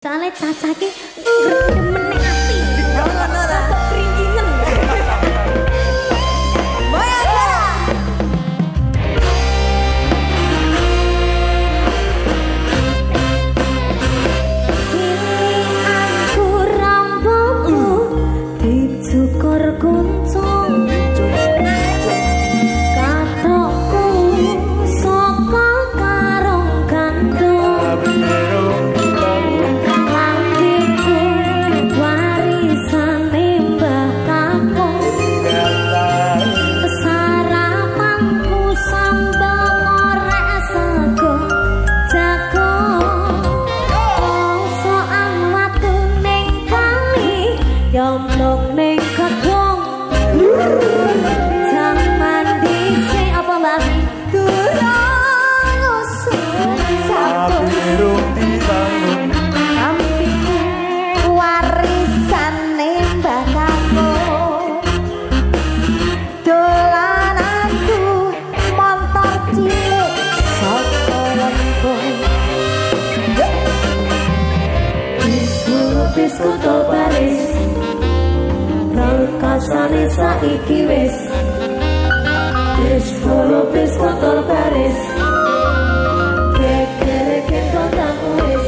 Soalnya cacake demen ati. Ngono ra. Kringingen. Yomlok ning kadung jaman dhisik apa mbak durung satu rung dibangun warisane mbah kamu dolananku montor cilik saka lempung bis kuto baris kasane saiki wis kotor baris kekere kontang wis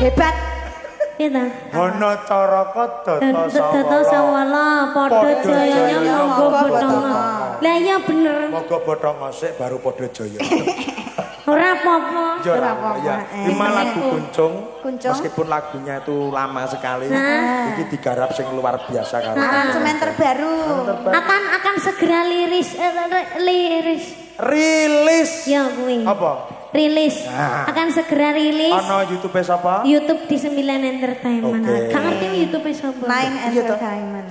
hebat. Ana cara kok data sawala padha jayane monggo betana. Lah iya bener. Moga bothong ngosik baru padha jaya. Ora apa-apa. Ora apa-apa. Ya, ini lagu Kuncung. Kuncung. Meskipun lagunya itu lama sekali, ini digarap sing luar biasa kan. Aransemen terbaru. Akan segera liris. Rilis. Ya kuwi. Apa? Rilis. Akan segera rilis. Ana YouTube sapa? YouTube di 9 Entertainment. Oke. Gak ngerti YouTube sapa? 9 Entertainment.